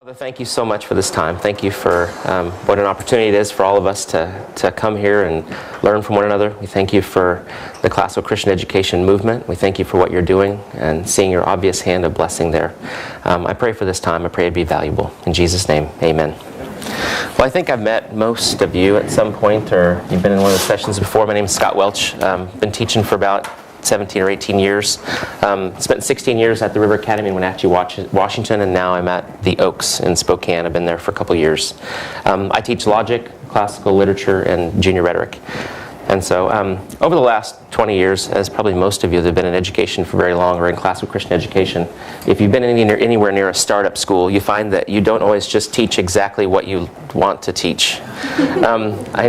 Father, thank you so much for this time. Thank you for what an opportunity it is for all of us to come here and learn from one another. We thank you for the classical Christian education movement. We thank you for what you're doing and seeing your obvious hand of blessing there. I pray for this time. I pray it'd be valuable. In Jesus' name, amen. Well, I think I've met most of you at some point, or you've been in one of the sessions before. My name is Scott Welch. Been teaching for about 17 or 18 years. Spent 16 years at the River Academy in Wenatchee, Washington, and now I'm at the Oaks in Spokane. I've been there for a couple years. I teach logic, classical literature, and junior rhetoric. And so over the last 20 years, as probably most of you that have been in education for very long or in classical Christian education, if you've been anywhere near a startup school, you find that you don't always just teach exactly what you want to teach. I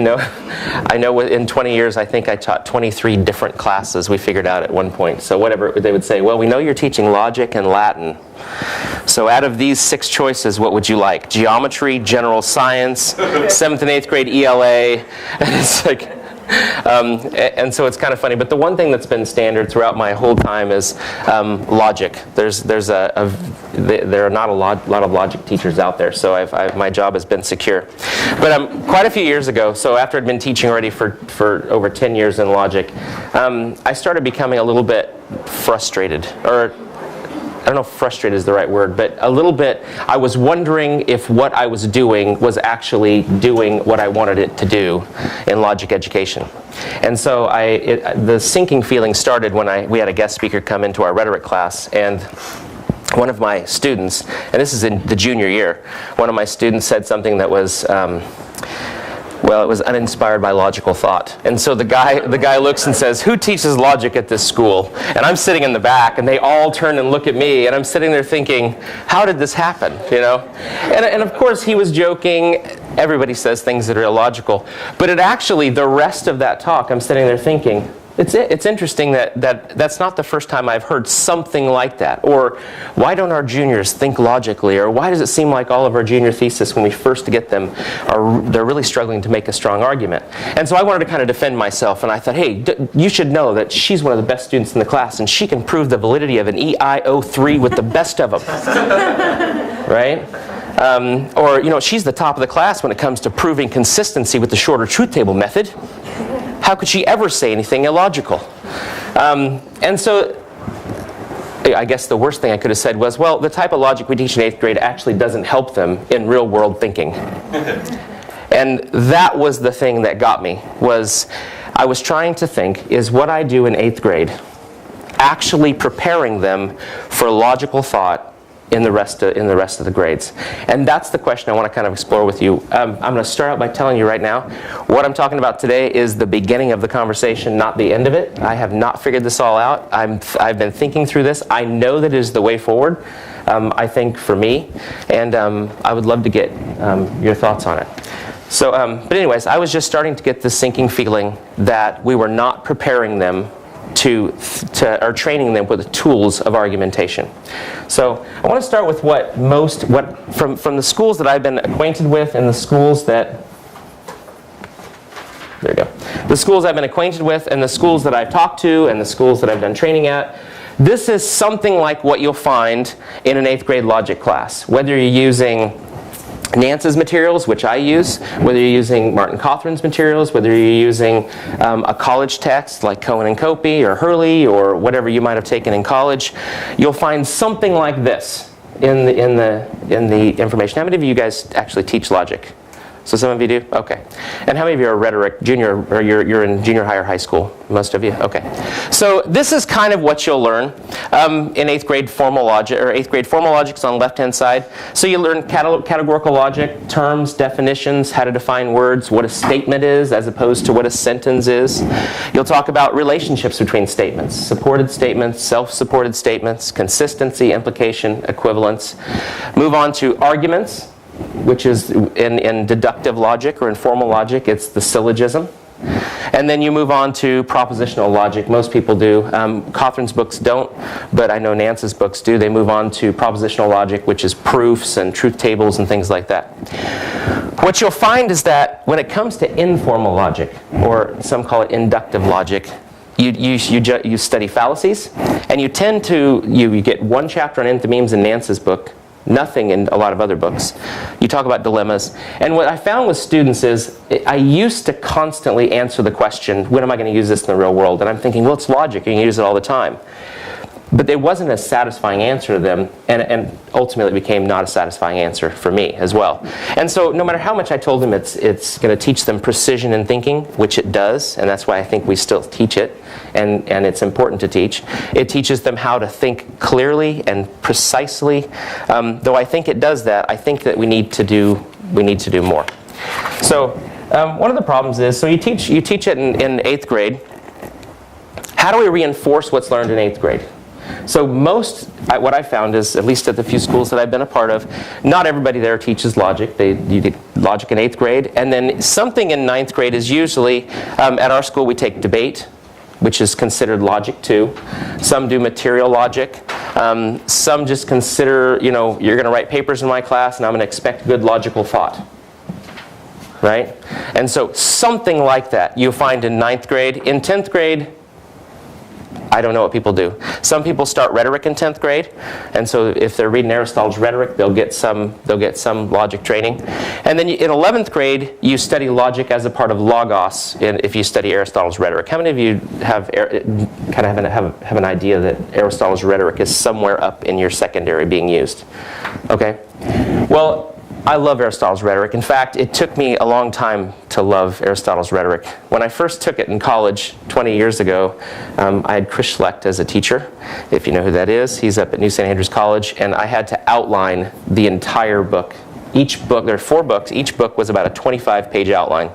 know in 20 years, I think I taught 23 different classes we figured out at one point. So whatever, they would say, well, we know you're teaching logic and Latin. So out of these 6 choices, what would you like? Geometry, general science, 7th and 8th grade ELA. And it's like... and so it's kind of funny, but the one thing that's been standard throughout my whole time is logic. There are not a lot of logic teachers out there, so my job has been secure. But quite a few years ago, so after I'd been teaching already for over 10 years in logic, I started becoming a little bit frustrated, or I don't know if frustrated is the right word, but a little bit, I was wondering if what I was doing was actually doing what I wanted it to do in logic education. And so the sinking feeling started when we had a guest speaker come into our rhetoric class, and one of my students, and this is in the junior year, one of my students said something that was, it was uninspired by logical thought. And so the guy looks and says, "Who teaches logic at this school?" And I'm sitting in the back, and they all turn and look at me, and I'm sitting there thinking, how did this happen, you know? And of course he was joking. Everybody says things that are illogical. But the rest of that talk, I'm sitting there thinking, it's interesting that's not the first time I've heard something like that. Or why don't our juniors think logically? Or why does it seem like all of our junior thesis, when we first get them, they're really struggling to make a strong argument? And so I wanted to kind of defend myself, and I thought, hey, you should know that she's one of the best students in the class, and she can prove the validity of an EIO3 with the best of them. Right? Or she's the top of the class when it comes to proving consistency with the shorter truth table method. How could she ever say anything illogical? And so I guess the worst thing I could have said was, well, the type of logic we teach in 8th grade actually doesn't help them in real world thinking. And that was the thing that got me, was I was trying to think, is what I do in 8th grade actually preparing them for logical thought in the rest of the grades? And that's the question I want to kind of explore with you. I'm going to start out by telling you right now, what I'm talking about today is the beginning of the conversation, not the end of it. I have not figured this all out. I've been thinking through this. I know that it is the way forward, I think, for me. And I would love to get your thoughts on it. So, but anyways, I was just starting to get this sinking feeling that we were not preparing them or training them with the tools of argumentation. So I want to start with from the schools that I've been acquainted with, and the schools that I've been acquainted with, and the schools that I've talked to, and the schools that I've done training at. This is something like what you'll find in an 8th grade logic class, whether you're using Nance's materials, which I use, whether you're using Martin Cothran's materials, whether you're using a college text like Cohen and Copey or Hurley or whatever you might have taken in college, you'll find something like this in the information. How many of you guys actually teach logic? So some of you do? Okay. And how many of you are rhetoric junior, or you're in junior high or high school? Most of you? Okay. So this is kind of what you'll learn in 8th grade formal logic, or 8th grade formal logic is on the left-hand side. So you learn categorical logic, terms, definitions, how to define words, what a statement is as opposed to what a sentence is. You'll talk about relationships between statements, supported statements, self-supported statements, consistency, implication, equivalence. Move on to arguments, which is in deductive logic or in formal logic, it's the syllogism. And then you move on to propositional logic. Most people do. Cothran's books don't, but I know Nance's books do. They move on to propositional logic, which is proofs and truth tables and things like that. What you'll find is that when it comes to informal logic, or some call it inductive logic, you study fallacies, and you get one chapter on enthymemes in Nance's book, Nothing in a lot of other books. You talk about dilemmas. And what I found with students is I used to constantly answer the question, when am I going to use this in the real world? And I'm thinking, well, it's logic. You can use it all the time. But it wasn't a satisfying answer to them, and ultimately it became not a satisfying answer for me as well. And so no matter how much I told them it's going to teach them precision in thinking, which it does, and that's why I think we still teach it, and it's important to teach. It teaches them how to think clearly and precisely. Though I think it does that, I think that we need to do more. So one of the problems is, so you teach it in 8th grade. How do we reinforce what's learned in 8th grade? So what I found is, at least at the few schools that I've been a part of, not everybody there teaches logic. You get logic in 8th grade. And then something in 9th grade is usually, at our school we take debate, which is considered logic too. Some do material logic. Some just consider, you're going to write papers in my class and I'm going to expect good logical thought. Right? And so something like that you find in 9th grade. In 10th grade, I don't know what people do. Some people start rhetoric in 10th grade, and so if they're reading Aristotle's rhetoric, they'll get some logic training. And then in 11th grade, you study logic as a part of logos. If you study Aristotle's rhetoric, how many of you have an idea that Aristotle's rhetoric is somewhere up in your secondary being used? Okay. Well, I love Aristotle's rhetoric. In fact, it took me a long time to love Aristotle's rhetoric. When I first took it in college 20 years ago, I had Chris Schlecht as a teacher, if you know who that is. He's up at New St. Andrews College, and I had to outline the entire book. Each book, there are 4 books, each book was about a 25-page outline.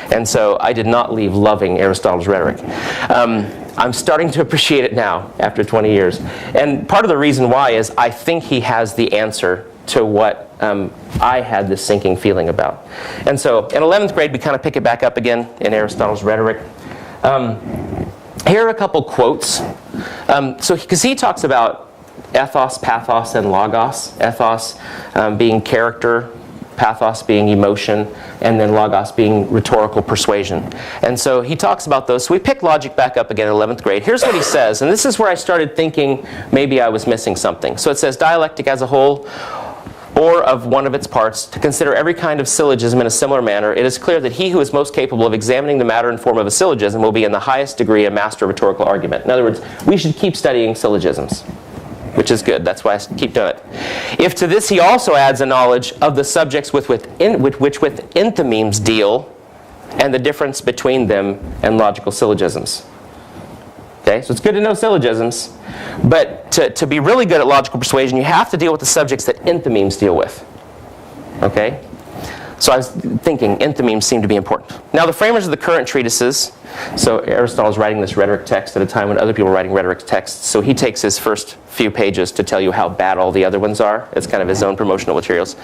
And so I did not leave loving Aristotle's rhetoric. I'm starting to appreciate it now, after 20 years. And part of the reason why is I think he has the answer to what I had this sinking feeling about. And so in 11th grade, we kind of pick it back up again in Aristotle's rhetoric. Here are a couple quotes. Because he talks about ethos, pathos, and logos. Ethos being character, pathos being emotion, and then logos being rhetorical persuasion. And so he talks about those. So we pick logic back up again in 11th grade. Here's what he says, and this is where I started thinking maybe I was missing something. So it says, dialectic as a whole, or of one of its parts, to consider every kind of syllogism in a similar manner, it is clear that he who is most capable of examining the matter and form of a syllogism will be in the highest degree a master of rhetorical argument. In other words, we should keep studying syllogisms, which is good. That's why I keep doing it. If to this he also adds a knowledge of the subjects which with enthymemes deal, and the difference between them and logical syllogisms. Okay, so it's good to know syllogisms, but to be really good at logical persuasion, you have to deal with the subjects that enthymemes deal with. Okay? So I was thinking enthymemes seem to be important. Now the framers of the current treatises, so Aristotle is writing this rhetoric text at a time when other people are writing rhetoric texts, so he takes his first few pages to tell you how bad all the other ones are. It's kind of his own promotional materials.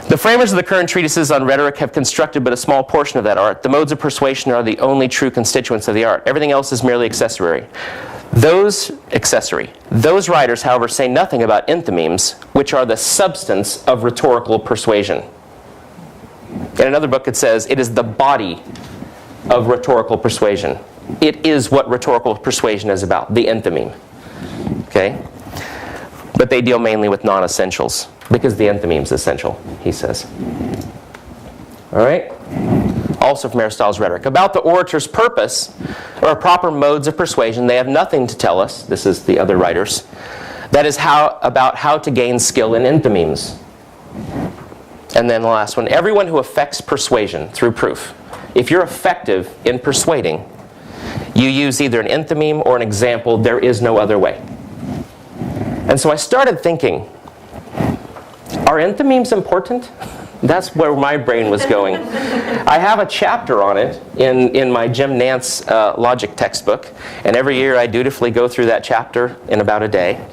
The framers of the current treatises on rhetoric have constructed but a small portion of that art. The modes of persuasion are the only true constituents of the art. Everything else is merely accessory. Those writers, however, say nothing about enthymemes, which are the substance of rhetorical persuasion. In another book it says, it is the body of rhetorical persuasion. It is what rhetorical persuasion is about, the enthymeme. Okay? But they deal mainly with non-essentials, because the enthymeme is essential, he says. All right? Also from Aristotle's rhetoric. About the orator's purpose, or proper modes of persuasion, they have nothing to tell us. This is the other writers. That is about how to gain skill in enthymemes. And then the last one, everyone who affects persuasion through proof. If you're effective in persuading, you use either an enthymeme or an example. There is no other way. And so I started thinking, are enthymemes important? That's where my brain was going. I have a chapter on it in my Jim Nance logic textbook, and every year I dutifully go through that chapter in about a day.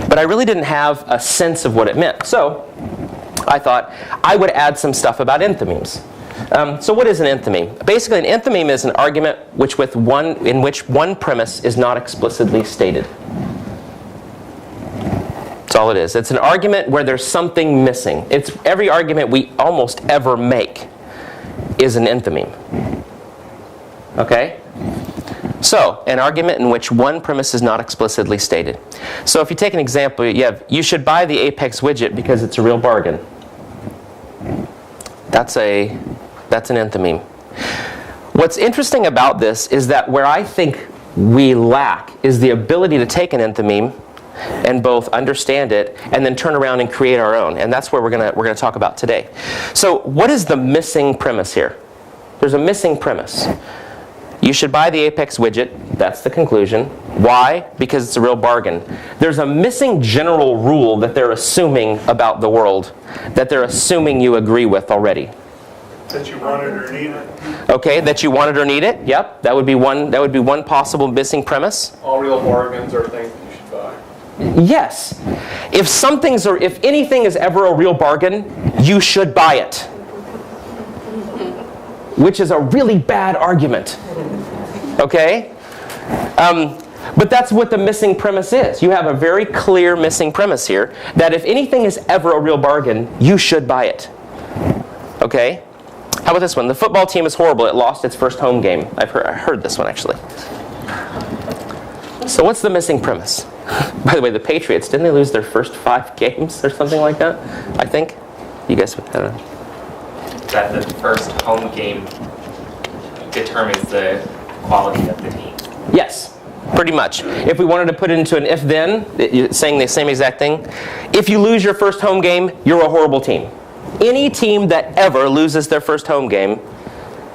But I really didn't have a sense of what it meant. So I thought I would add some stuff about enthymemes. So what is an enthymeme? Basically, an enthymeme is an argument in which one premise is not explicitly stated. That's all it is. It's an argument where there's something missing. It's every argument we almost ever make is an enthymeme. Okay? So, an argument in which one premise is not explicitly stated. So if you take an example, you should buy the Apex widget because it's a real bargain. That's an enthymeme. What's interesting about this is that where I think we lack is the ability to take an enthymeme and both understand it and then turn around and create our own. And that's where we're gonna talk about today. So what is the missing premise here? There's a missing premise. You should buy the Apex widget. That's the conclusion. Why? Because it's a real bargain. There's a missing general rule that they're assuming about the world, that they're assuming you agree with already. That you want it or need it. Okay, that you want it or need it. Yep, that would be one possible missing premise. All real bargains are things that you should buy. Yes. If anything is ever a real bargain, you should buy it. Which is a really bad argument. Okay? But that's what the missing premise is. You have a very clear missing premise here that if anything is ever a real bargain, you should buy it. Okay? How about this one? The football team is horrible. It lost its first home game. I heard this one actually. So what's the missing premise? By the way, the Patriots, didn't they lose their first 5 games or something like that? I think. You guys would know. That the first home game determines the quality of the team. Yes, pretty much. If we wanted to put it into an if-then, saying the same exact thing, if you lose your first home game, you're a horrible team. Any team that ever loses their first home game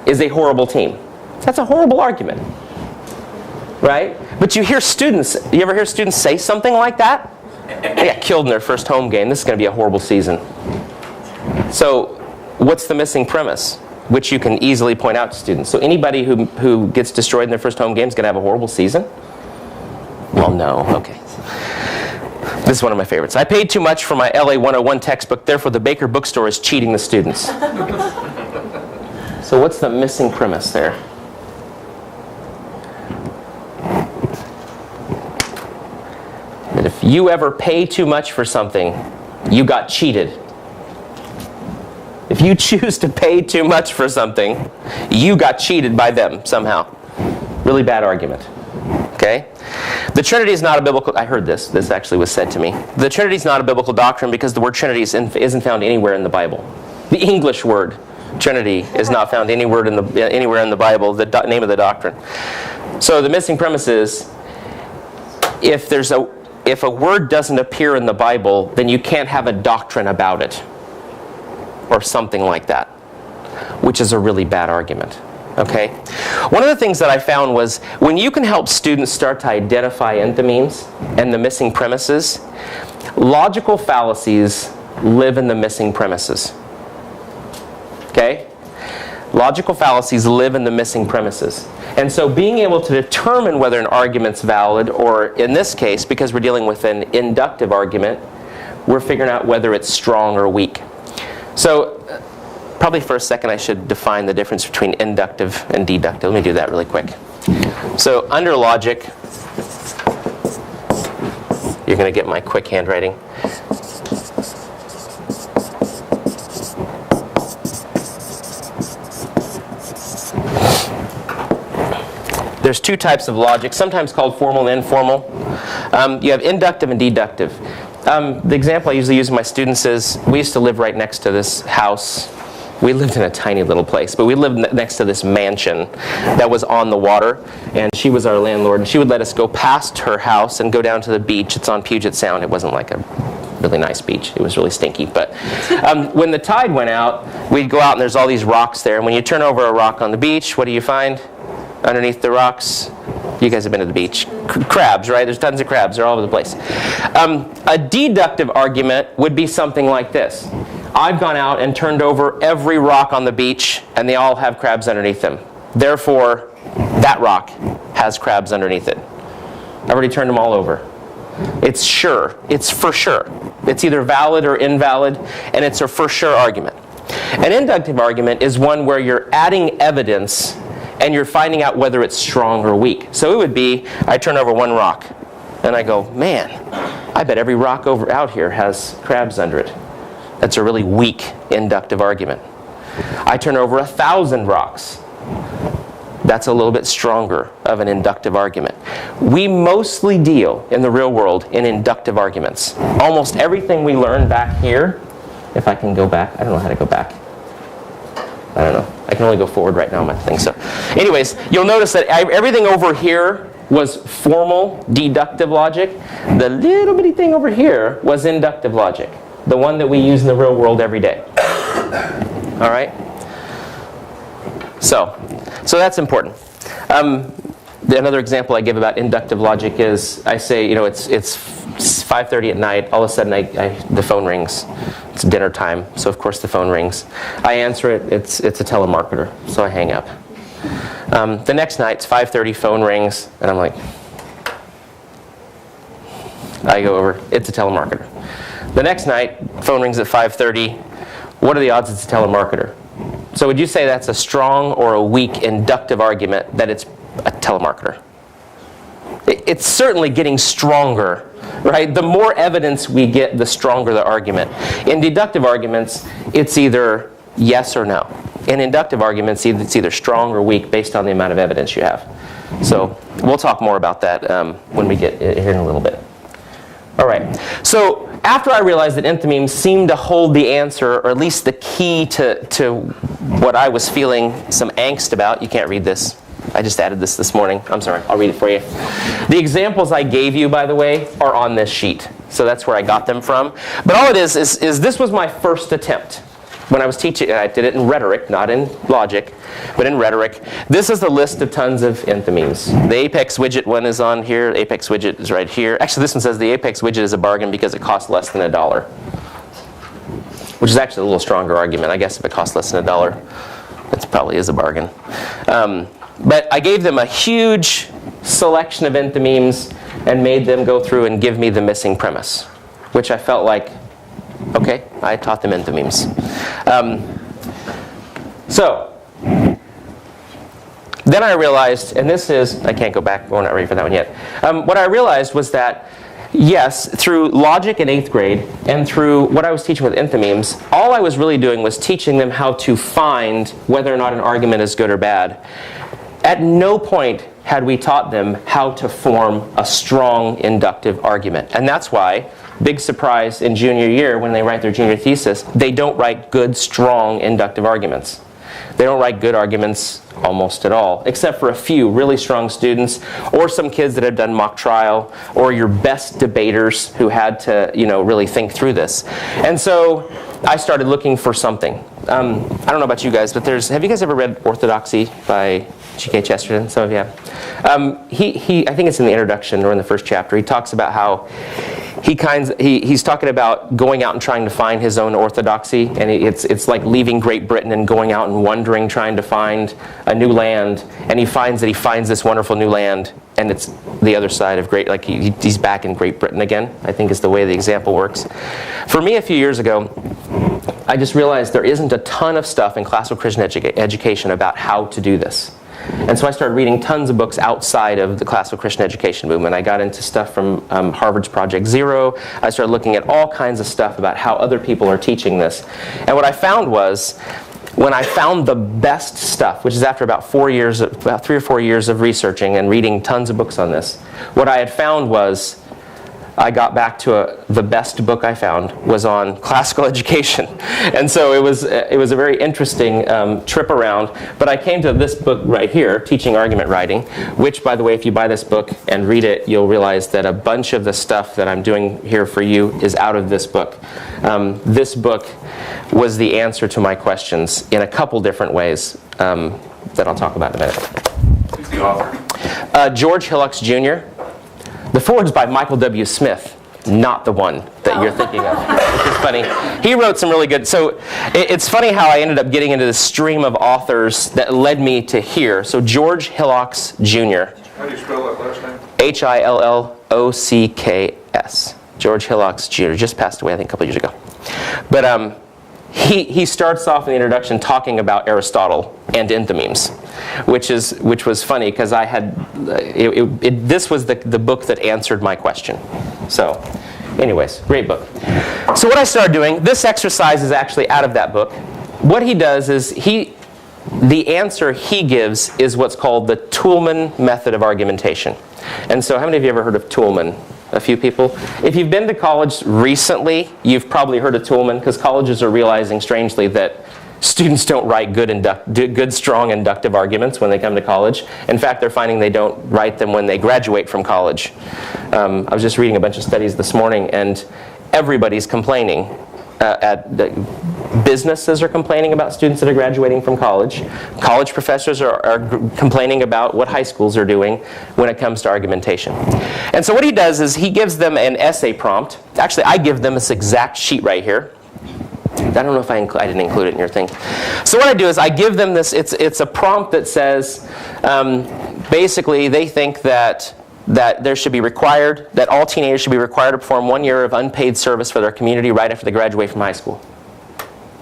is a horrible team. That's a horrible argument, right? But you ever hear students say something like that? They got killed in their first home game. This is going to be a horrible season. So, what's the missing premise? Which you can easily point out to students. So anybody who gets destroyed in their first home game is going to have a horrible season? Well, no. Okay. This is one of my favorites. I paid too much for my LA 101 textbook, therefore the Baker bookstore is cheating the students. So what's the missing premise there? That if you ever pay too much for something, you got cheated. If you choose to pay too much for something, you got cheated by them somehow. Really bad argument. Okay? The Trinity is not a biblical... I heard this. This actually was said to me. The Trinity is not a biblical doctrine because the word Trinity isn't found anywhere in the Bible. The English word Trinity is not found anywhere in the Bible, the name of the doctrine. So the missing premise is, if a word doesn't appear in the Bible, then you can't have a doctrine about it. Or something like that, which is a really bad argument. Okay? One of the things that I found was when you can help students start to identify enthymemes and the missing premises, logical fallacies live in the missing premises. Okay? Logical fallacies live in the missing premises. And so being able to determine whether an argument's valid, or in this case, because we're dealing with an inductive argument, we're figuring out whether it's strong or weak. So, probably for a second I should define the difference between inductive and deductive. Let me do that really quick. So, under logic, you're going to get my quick handwriting. There's 2 types of logic, sometimes called formal and informal. You have inductive and deductive. The example I usually use with my students is, we used to live right next to this house. We lived in a tiny little place, but we lived next to this mansion that was on the water, and she was our landlord, and she would let us go past her house and go down to the beach. It's on Puget Sound. It wasn't like a really nice beach. It was really stinky. But when the tide went out, we'd go out, and there's all these rocks there, and when you turn over a rock on the beach, what do you find underneath the rocks? You guys have been to the beach. Crabs, right? There's tons of crabs. They're all over the place. A deductive argument would be something like this. I've gone out and turned over every rock on the beach, and they all have crabs underneath them. Therefore, that rock has crabs underneath it. I've already turned them all over. It's sure. It's for sure. It's either valid or invalid, and it's a for sure argument. An inductive argument is one where you're adding evidence and you're finding out whether it's strong or weak. So it would be, I turn over one rock, and I go, man, I bet every rock out here has crabs under it. That's a really weak inductive argument. I turn over 1,000 rocks. That's a little bit stronger of an inductive argument. We mostly deal in the real world in inductive arguments. Almost everything we learn back here, if I can go back, I don't know how to go back. I don't know. I can only go forward right now on my thing. So anyways, you'll notice that everything over here was formal deductive logic. The little bitty thing over here was inductive logic, the one that we use in the real world every day. All right? So that's important. Another example I give about inductive logic is I say, it's 5:30 at night. All of a sudden, the phone rings. It's dinner time, so of course the phone rings. I answer it. It's a telemarketer, so I hang up. The next night, it's 5:30. Phone rings, and I'm like, I go over. It's a telemarketer. The next night, phone rings at 5:30. What are the odds it's a telemarketer? So would you say that's a strong or a weak inductive argument that it's a telemarketer? It's certainly getting stronger, right? The more evidence we get, the stronger the argument. In deductive arguments, it's either yes or no. In inductive arguments, it's either strong or weak based on the amount of evidence you have. So we'll talk more about that when we get here in a little bit. All right. So after I realized that enthymemes seemed to hold the answer, or at least the key to what I was feeling some angst about. You can't read this. I just added this morning. I'm sorry. I'll read it for you. The examples I gave you, by the way, are on this sheet. So that's where I got them from. But all it is this was my first attempt. When I was teaching, I did it in rhetoric, not in logic, but in rhetoric. This is the list of tons of enthymemes. The apex widget one is on here. The apex widget is right here. Actually, this one says the apex widget is a bargain because it costs less than $1, which is actually a little stronger argument. I guess if it costs less than $1, it probably is a bargain. But I gave them a huge selection of enthymemes and made them go through and give me the missing premise, which I felt like, okay, I taught them enthymemes. So then I realized, and this is, I can't go back, we're not ready for that one yet. What I realized was that, yes, through logic in 8th grade and through what I was teaching with enthymemes, all I was really doing was teaching them how to find whether or not an argument is good or bad. At no point had we taught them how to form a strong inductive argument. And that's why, big surprise in junior year when they write their junior thesis, they don't write good, strong inductive arguments. They don't write good arguments almost at all, except for a few really strong students or some kids that have done mock trial or your best debaters who had to, really think through this. And so I started looking for something. I don't know about you guys, but have you guys ever read Orthodoxy by G.K. Chesterton? Some of you have. I think it's in the introduction or in the first chapter. He talks about how he's talking about going out and trying to find his own orthodoxy, and it's like leaving Great Britain and going out and wandering, trying to find a new land, and he finds this wonderful new land, and it's the other side of Great, like he's back in Great Britain again, I think is the way the example works. For me, a few years ago, I just realized there isn't a ton of stuff in classical Christian education about how to do this. And so I started reading tons of books outside of the classical Christian education movement. I got into stuff from Harvard's Project Zero. I started looking at all kinds of stuff about how other people are teaching this. And what I found was, when I found the best stuff, which is after about 3 or 4 years of researching and reading tons of books on this, what I had found was, I got back to the best book I found was on classical education. And so it was a very interesting trip around. But I came to this book right here, Teaching Argument Writing, which, by the way, if you buy this book and read it, you'll realize that a bunch of the stuff that I'm doing here for you is out of this book. This book was the answer to my questions in a couple different ways that I'll talk about in a minute. Who's the author? George Hillocks Jr. The foreword's by Michael W. Smith, not the one that you're thinking of, which is funny. He wrote some really good, so it's funny how I ended up getting into this stream of authors that led me to here. So George Hillocks Jr. How do you spell that last name? Hillocks. George Hillocks Jr. just passed away, I think, a couple years ago. But he starts off in the introduction talking about Aristotle and enthymemes, which was funny because I had this was the book that answered my question. So, anyways, great book. So what I started doing, this exercise is actually out of that book. What he does is the answer he gives is what's called the Toulmin method of argumentation. And so how many of you ever heard of Toulmin? A few people? If you've been to college recently, you've probably heard of Toulmin, because colleges are realizing strangely that students don't write good, strong inductive arguments when they come to college. In fact, they're finding they don't write them when they graduate from college. I was just reading a bunch of studies this morning, and everybody's complaining. Businesses are complaining about students that are graduating from college. College professors are complaining about what high schools are doing when it comes to argumentation. And so what he does is he gives them an essay prompt. Actually, I give them this exact sheet right here. I don't know if I didn't include it in your thing. So what I do is I give them this. It's a prompt that says, basically, they think that there should be required, that all teenagers should be required to perform 1 year of unpaid service for their community right after they graduate from high school.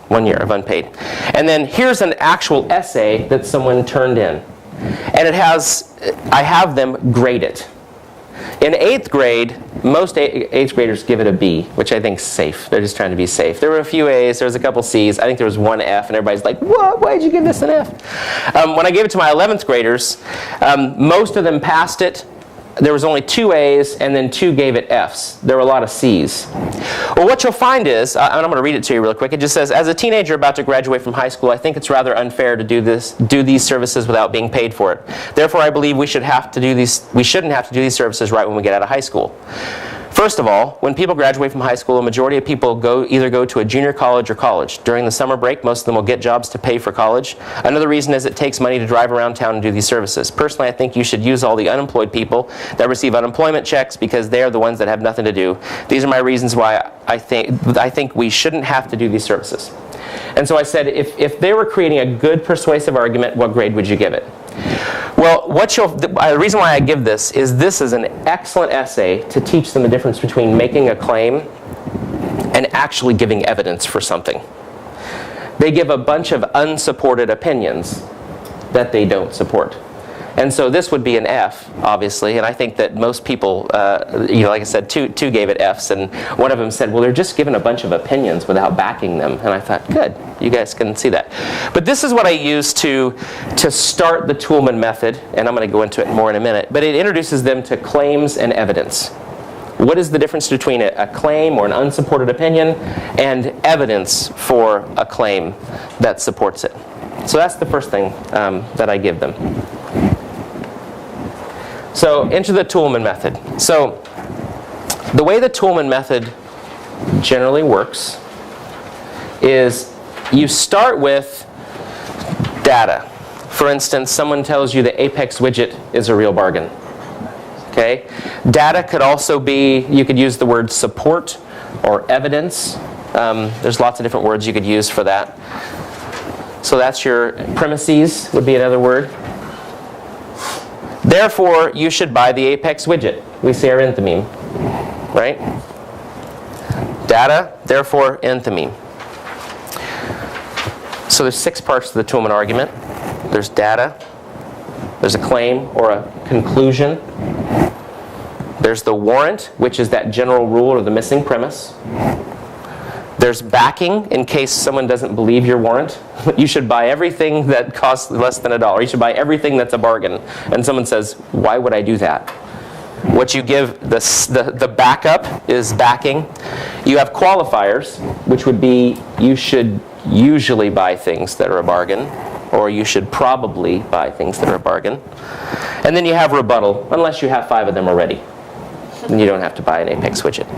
1 year of unpaid. And then here's an actual essay that someone turned in. And I have them grade it. In 8th grade, most 8th graders give it a B, which I think is safe. They're just trying to be safe. There were a few A's, there was a couple C's. I think there was one F, and everybody's like, what? Why did you give this an F? When I gave it to my 11th graders, most of them passed it. There was only 2 A's, and then 2 gave it F's. There were a lot of C's. Well, what you'll find is, and I'm going to read it to you real quick. It just says, as a teenager about to graduate from high school, I think it's rather unfair to do these services without being paid for it. Therefore, I believe we shouldn't have to do these services right when we get out of high school. First of all, when people graduate from high school, a majority of people either go to a junior college or college. During the summer break, most of them will get jobs to pay for college. Another reason is it takes money to drive around town and do these services. Personally, I think you should use all the unemployed people that receive unemployment checks because they are the ones that have nothing to do. These are my reasons why I think we shouldn't have to do these services. And so I said, if they were creating a good persuasive argument, what grade would you give it? Well, the reason why I give this is an excellent essay to teach them the difference between making a claim and actually giving evidence for something. They give a bunch of unsupported opinions that they don't support. And so this would be an F, obviously, and I think that most people, like I said, two gave it Fs, and one of them said, well, they're just giving a bunch of opinions without backing them. And I thought, good, you guys can see that. But this is what I use to start the Toulmin method, and I'm going to go into it more in a minute, but it introduces them to claims and evidence. What is the difference between a claim or an unsupported opinion and evidence for a claim that supports it? So that's the first thing that I give them. So into the Toulmin method. So the way the Toulmin method generally works is you start with data. For instance, someone tells you the Apex widget is a real bargain. Okay? Data could also be, you could use the word support or evidence. There's lots of different words you could use for that. So that's your premises would be another word. Therefore, you should buy the Apex widget. We say our enthymeme, right? Data, therefore, enthymeme. So there's 6 parts to the Toulmin argument. There's data. There's a claim or a conclusion. There's the warrant, which is that general rule or the missing premise. There's backing in case someone doesn't believe your warrant. You should buy everything that costs less than $1. You should buy everything that's a bargain. And someone says, why would I do that? What you give, the backup is backing. You have qualifiers, which would be you should usually buy things that are a bargain, or you should probably buy things that are a bargain. And then you have rebuttal, unless you have 5 of them already. Then you don't have to buy an Apex widget.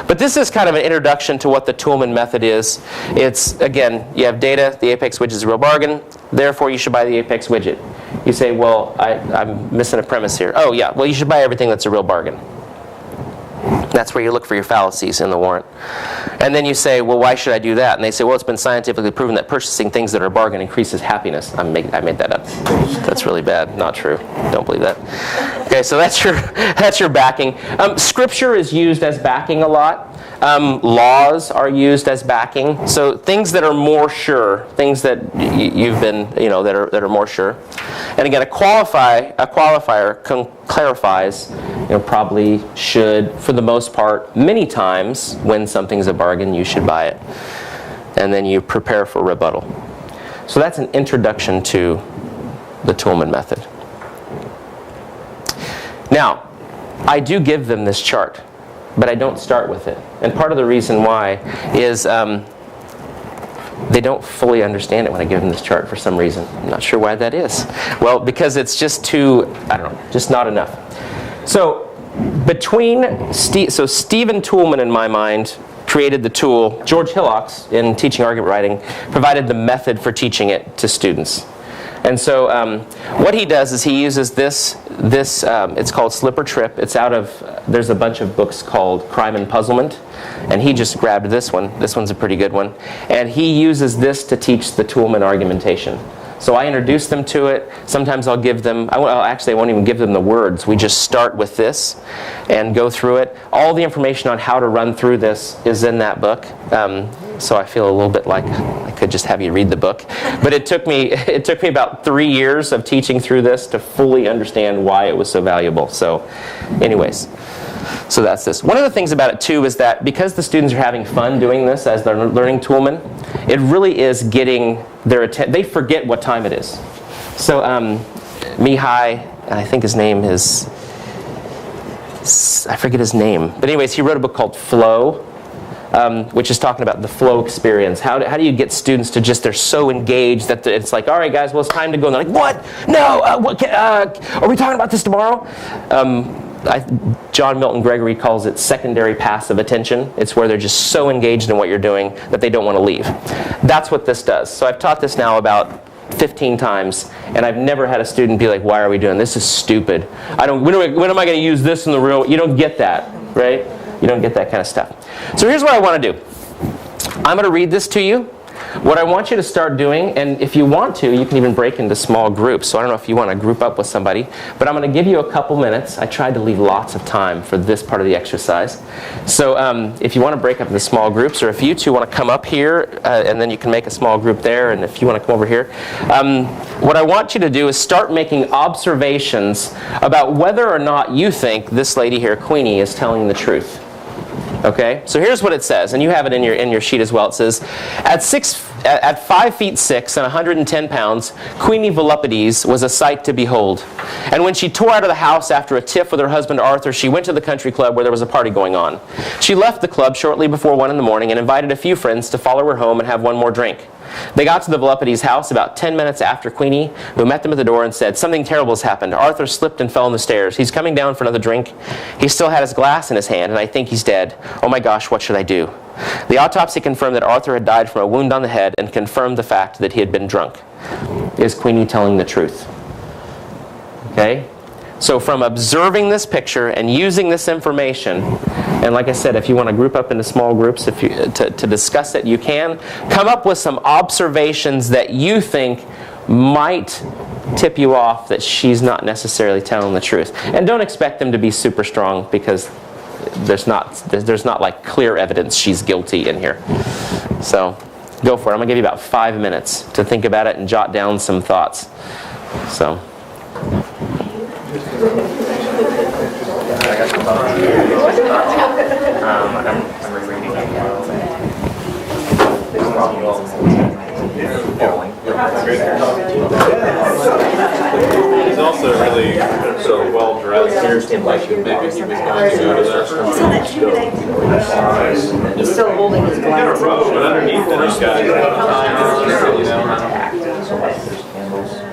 But this is kind of an introduction to what the Toulmin method is. It's, again, you have data, the Apex widget is a real bargain, therefore you should buy the Apex widget. You say, well, I'm missing a premise here. Oh yeah, well you should buy everything that's a real bargain. That's where you look for your fallacies in the warrant. And then you say, well, why should I do that? And they say, well, it's been scientifically proven that purchasing things that are a bargain increases happiness. I made that up. That's really bad. Not true. Don't believe that. Okay, so that's your backing. Scripture is used as backing a lot. Laws are used as backing. So things that are more sure, things that you've been, that are more sure. And again, a qualifier clarifies, probably, should, for the most part, many times when something's a bargain, you should buy it. And then you prepare for rebuttal. So that's an introduction to the Toulmin method. Now, I do give them this chart, but I don't start with it. And part of the reason why is they don't fully understand it when I give them this chart for some reason. I'm not sure why that is. Well, because it's just too, I don't know, just not enough. So Stephen Toulmin, in my mind, created the tool. George Hillocks, in Teaching Argument Writing, provided the method for teaching it to students. And so what he does is he uses this it's called Slip or Trip. It's out of, there's a bunch of books called Crime and Puzzlement, and he just grabbed this one. This one's a pretty good one. And he uses this to teach the Toulmin argumentation. So I introduce them to it. Sometimes I'll give them, I won't even give them the words. We just start with this and go through it. All the information on how to run through this is in that book. So I feel a little bit like I could just have you read the book. But it took me about 3 years of teaching through this to fully understand why it was so valuable. So anyways, so that's this. One of the things about it too is that because the students are having fun doing this as they're learning Toulmin, it really is getting their attention. They forget what time it is. So Mihai, I think his name is, I forget his name. But anyways, he wrote a book called Flow, which is talking about the flow experience. How do you get students to just, they're so engaged that it's like, all right, guys, well, it's time to go. And they're like, what? No, are we talking about this tomorrow? John Milton Gregory calls it secondary passive attention. It's where they're just so engaged in what you're doing that they don't want to leave. That's what this does. So I've taught this now about 15 times, and I've never had a student be like, why are we doing this? This is stupid. When am I going to use this in the real? You don't get that, right? You don't get that kind of stuff. So here's what I want to do. I'm going to read this to you. What I want you to start doing, and if you want to, you can even break into small groups. So I don't know if you want to group up with somebody, but I'm going to give you a couple minutes. I tried to leave lots of time for this part of the exercise. So if you want to break up into small groups, or if you two want to come up here, and then you can make a small group there, and if you want to come over here. What I want you to do is start making observations about whether or not you think this lady here, Queenie, is telling the truth. Okay, so here's what it says, and you have it in your sheet as well. It says, at 5 feet 6 and 110 pounds, Queenie Vellopides was a sight to behold. And when she tore out of the house after a tiff with her husband Arthur, she went to the country club where there was a party going on. She left the club shortly before 1 in the morning and invited a few friends to follow her home and have one more drink. They got to the Vellopides' house about 10 minutes after Queenie, who met them at the door and said, something terrible has happened. Arthur slipped and fell on the stairs. He's coming down for another drink. He still had his glass in his hand, and I think he's dead. Oh my gosh, what should I do? The autopsy confirmed that Arthur had died from a wound on the head and confirmed the fact that he had been drunk. Is Queenie telling the truth? Okay? So from observing this picture and using this information, and like I said, if you want to group up into small groups to discuss it, you can. Come up with some observations that you think might tip you off that she's not necessarily telling the truth. And don't expect them to be super strong, because there's not like clear evidence she's guilty in here. So go for it. I'm going to give you about 5 minutes to think about it and jot down some thoughts. So. I'm rereading it. He's also really so well dressed. Like maybe he was going to go to that. He's still holding his glass. But underneath it, he's got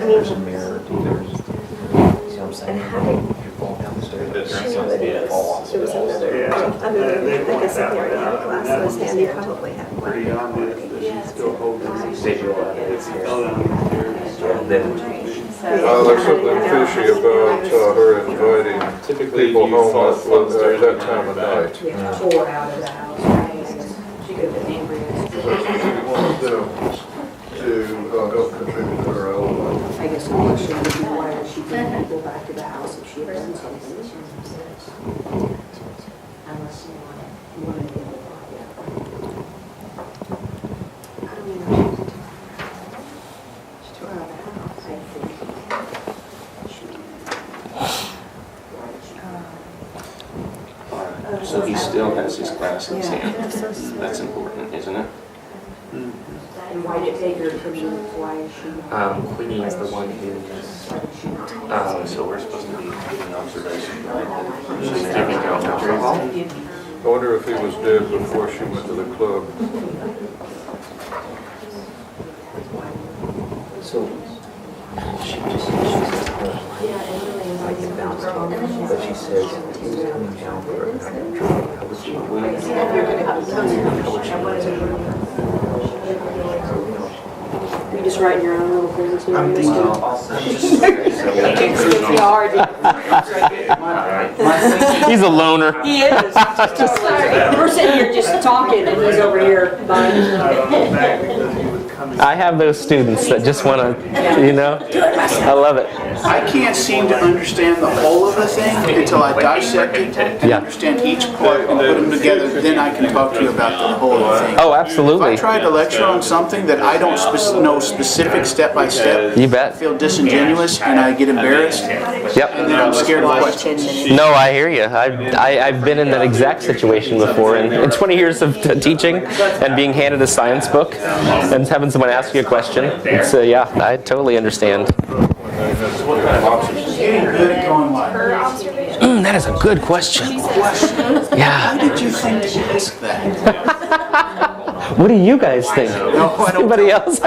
There's a mirror. And how did she know that it was upstairs? I mean, I guess if he already had a glass in his hand, he probably had one. Pretty obvious that she's still holding it. There's something fishy about her inviting Typically, people you home fall at upstairs that time of night. Yeah, or out of the house. She could have been angry. She wanted them to help contribute to her alibi. I guess the question would be, why does she bring people back to the house if she had done something? Unless you want to get the I don't know. She tore out of the house, I think. So he still has his glass in his hand. Yeah. That's important, isn't it? And why did it take her to be, why is she? Queenie is the one who, So we're supposed to be giving observation, right? she's giving her alcohol. I wonder if he was dead before she went to the club. So she just like it bounced off, but she says he was coming down for a kind of drink. How would she You just writing your own little things here? I'm thinking Also, He's a loner. He is. We're sitting here just talking and he's over here buying. I have those students that just want to, you know, I love it. I can't seem to understand the whole of the thing until I dissect it and Yeah. understand each part and put them together, then I can talk to you about the whole of the thing. Oh, If I absolutely. try to lecture on something that I don't know specific step by step, You I bet. feel disingenuous and I get embarrassed, and Yep. then I'm scared of questions. No, I hear you. I've been in that exact situation before. In 20 years of teaching and being handed a science book and having someone ask you a question, it's yeah, I totally understand. Getting good at going like, That is a good question. why Yeah. did you think to ask that? What do you guys think? Anybody else?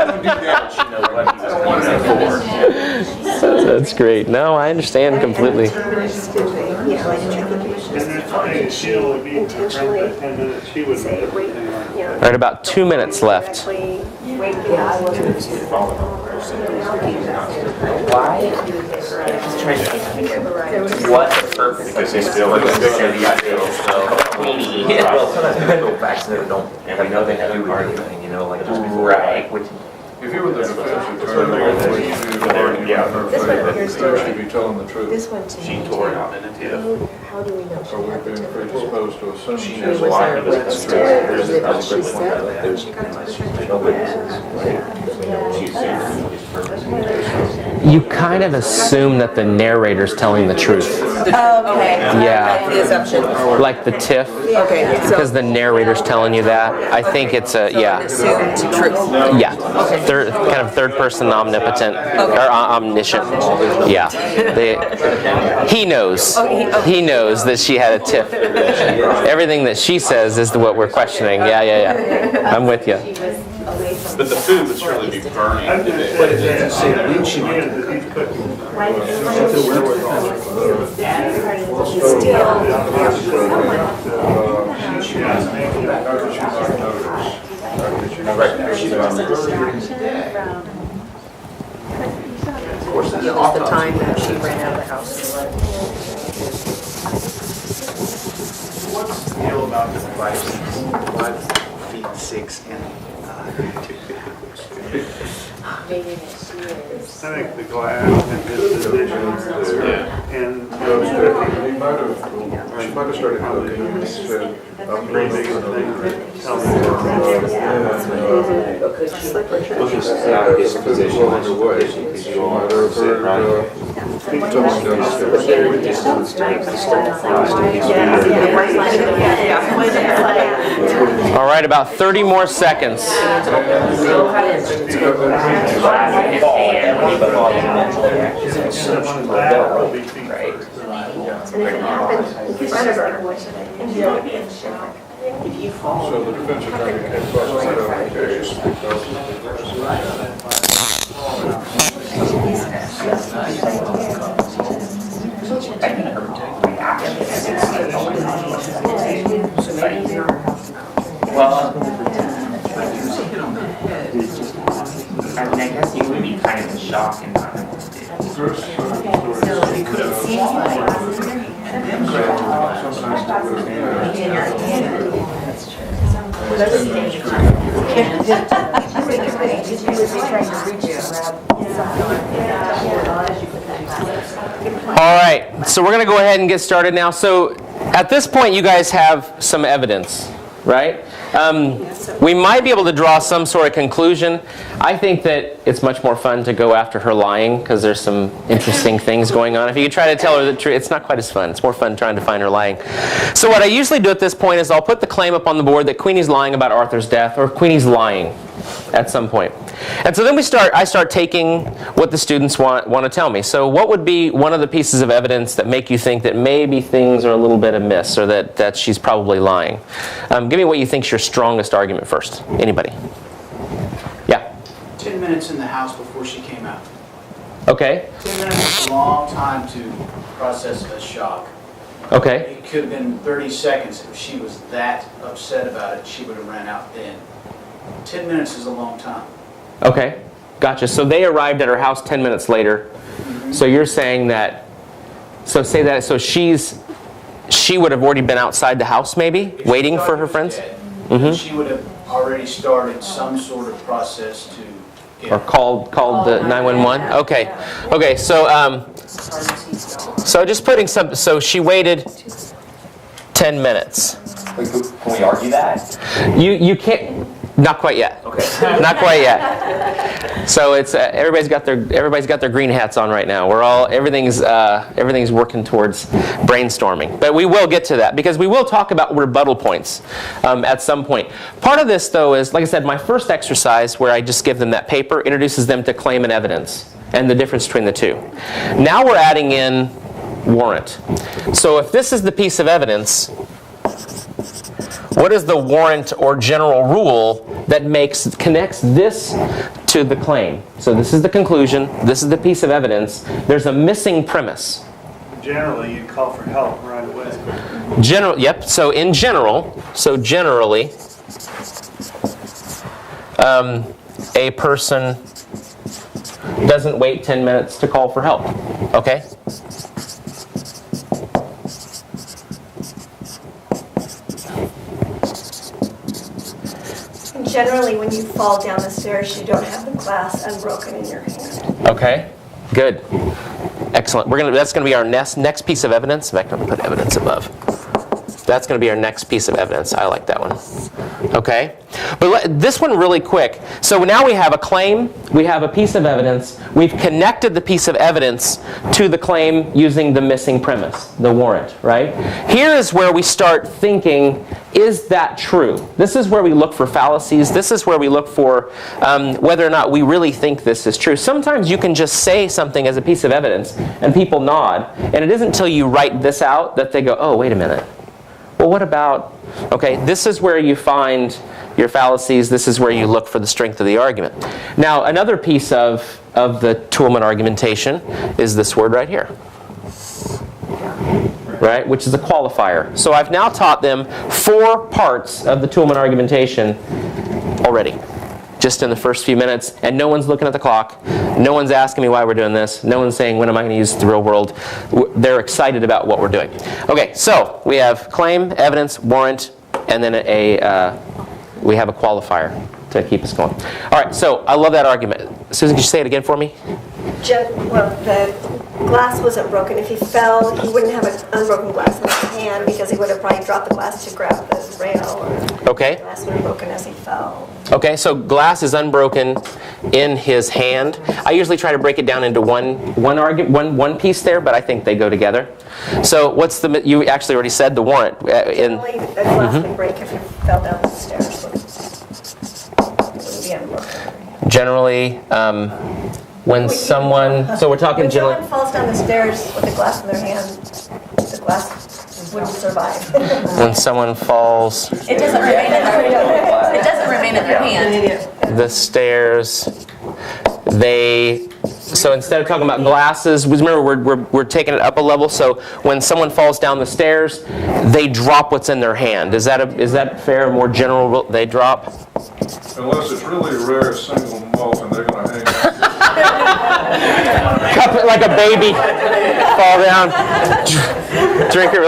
That's great. No, I understand completely. And there's plenty, she'd only be for 10 minutes, she would be everything like that. All right, about 2 minutes left. why? What purpose? Because he's still in the Queenie. Well, sometimes people go back to them don't have nothing to do with anything, you know, like just before. Right, which, If you were the defense attorney, what would you do to her face? Should be telling the truth. This one to she me. tore it out in a tiff. How do we know? Are we being predisposed to assume She she was was lying lying? about the There's truth. a good she said. There's no witnesses, right? She assumed his purpose. You kind of assume that the narrator's telling the truth. Okay. Yeah. The assumption. Like the tiff, Okay, so because the narrator's telling you that. I think it's a, yeah. assumed truth. Yeah, kind of third person omnipotent or omniscient. Yeah, he knows. He knows that she had a tiff. Everything that she says is what we're questioning. Yeah. I'm with you. But the food would surely be burning. But it doesn't say when she went to the cooking. Just the time that she ran out of the house. What's the deal about the 5'6" and I think the glass and his position and She might have started cooking and said, I'm breathing leaving. and things that tell me His position was because you all sit right. All right, about 30 more seconds. And if it happens, in front of her, and she would be in shock. If you fall. So the defense attorney came forward on the case because well, I mean, I guess you would be kind of in shock and not understand. All right, so we're going to go ahead and get started now. So at this point, you guys have some evidence, right? We might be able to draw some sort of conclusion. I think that it's much more fun to go after her lying because there's some interesting things going on. If you try to tell her the truth, it's not quite as fun. It's more fun trying to find her lying. So what I usually do at this point is I'll put the claim up on the board that Queenie's lying about Arthur's death, or Queenie's lying. at some point. And so then I start taking what the students want to tell me. So what would be one of the pieces of evidence that make you think that maybe things are a little bit amiss, or that she's probably lying? Give me what you think's your strongest argument first. Anybody? Yeah? 10 minutes in the house before she came out. Okay. 10 minutes is a long time to process a shock. Okay. It could have been 30 seconds. If she was that upset about it, she would have ran out then. 10 minutes is a long time. Okay. Gotcha. So they arrived at her house 10 minutes later. Mm-hmm. So you're saying that, so she would have already been outside the house maybe, waiting for her friends? Mm-hmm. She would have already started some sort of process to get Or called the 911? Okay. Okay, so just putting some, so she waited 10 minutes. Can we argue that? You can't, not quite yet. Okay. Not quite yet. So it's everybody's got their green hats on right now. Everything's working towards brainstorming. But we will get to that because we will talk about rebuttal points at some point. Part of this though is, like I said, my first exercise where I just give them that paper introduces them to claim and evidence and the difference between the two. Now we're adding in warrant. So if this is the piece of evidence, what is the warrant or general rule that connects this to the claim? So this is the conclusion. This is the piece of evidence. There's a missing premise. Generally, you'd call for help right away. Yep. So generally, a person doesn't wait 10 minutes to call for help. Okay? Generally, when you fall down the stairs, you don't have the glass unbroken in your hand. Okay, good. Excellent. That's going to be our next piece of evidence. In fact, I'm going to put evidence above. That's going to be our next piece of evidence. I like that one. Okay? But this one really quick. So now we have a claim. We have a piece of evidence. We've connected the piece of evidence to the claim using the missing premise, the warrant, right? Here is where we start thinking, is that true? This is where we look for fallacies. This is where we look for whether or not we really think this is true. Sometimes you can just say something as a piece of evidence and people nod. And it isn't until you write this out that they go, oh, wait a minute. Well, what about, okay, this is where you find your fallacies. This is where you look for the strength of the argument. Now, another piece of the Toulmin argumentation is this word right here, right, which is a qualifier. So I've now taught them 4 parts of the Toulmin argumentation already, just in the first few minutes, and no one's looking at the clock. No one's asking me why we're doing this. No one's saying, when am I going to use the real world? They're excited about what we're doing. Okay, so we have claim, evidence, warrant, and then we have a qualifier to keep us going. All right, so I love that argument. Susan, could you say it again for me? Well, the glass wasn't broken. If he fell, he wouldn't have an unbroken glass in his hand because he would have probably dropped the glass to grab the rail. Okay. The glass would have broken as he fell. Okay, so glass is unbroken in his hand. I usually try to break it down into one piece there, but I think they go together. So you actually already said the warrant. Generally, a glass would break if you fell down the stairs. It wouldn't be unbroken. Generally, when someone, so we're talking generally. When someone falls down the stairs with a glass in their hand, the glass wouldn't survive. When someone falls It doesn't remain in their hand. the stairs, so instead of talking about glasses, remember we're taking it up a level. So when someone falls down the stairs, they drop what's in their hand. Is that fair? More general, they drop. Unless it's really a rare single malt and they're going to hang out. Cup it like a baby, fall down, drink it.